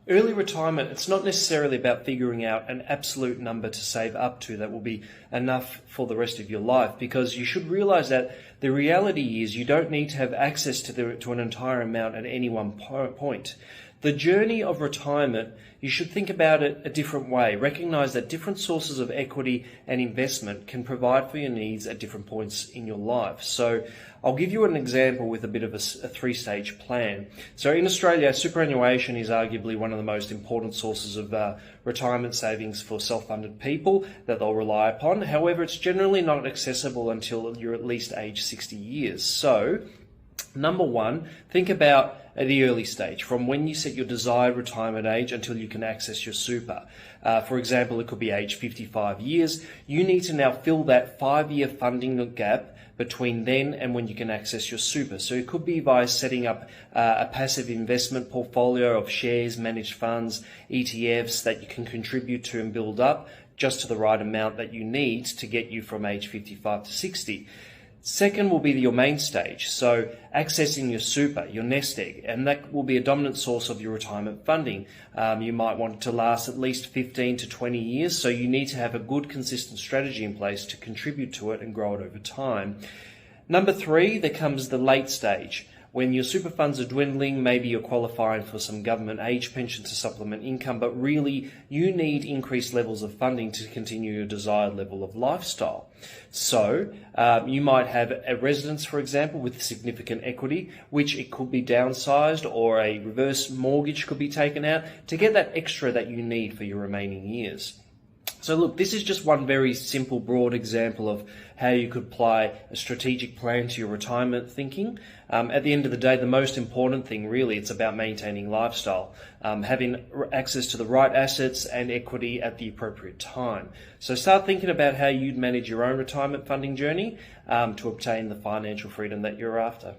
Early retirement, it's not necessarily about figuring out an absolute number to save up to that will be enough for the rest of your life, because you should realize that the reality is you don't need to have access to an entire amount at any one point. The journey of retirement, you should think about it a different way. Recognize that different sources of equity and investment can provide for your needs at different points in your life. So I'll give you an example with a bit of a three-stage plan. So in Australia, superannuation is arguably one of the most important sources of retirement savings for self-funded people that they'll rely upon. However, it's generally not accessible until you're at least age 60 years. So number one, think about at the early stage, from when you set your desired retirement age until you can access your super. For example, it could be age 55 years. You need to now fill that 5-year funding gap between then and when you can access your super. So it could be by setting up a passive investment portfolio of shares, managed funds, ETFs that you can contribute to and build up just to the right amount that you need to get you from age 55 to 60. Second will be your main stage, so accessing your super, your nest egg, and that will be a dominant source of your retirement funding. You might want it to last at least 15 to 20 years, so you need to have a good consistent strategy in place to contribute to it and grow it over time. Number three, there comes the late stage. When your super funds are dwindling, maybe you're qualifying for some government age pension to supplement income, but really you need increased levels of funding to continue your desired level of lifestyle. So you might have a residence, for example, with significant equity, which it could be downsized, or a reverse mortgage could be taken out to get that extra that you need for your remaining years. So look, this is just one very simple, broad example of how you could apply a strategic plan to your retirement thinking. At the end of the day, the most important thing really, it's about maintaining lifestyle, having access to the right assets and equity at the appropriate time. So start thinking about how you'd manage your own retirement funding journey to obtain the financial freedom that you're after.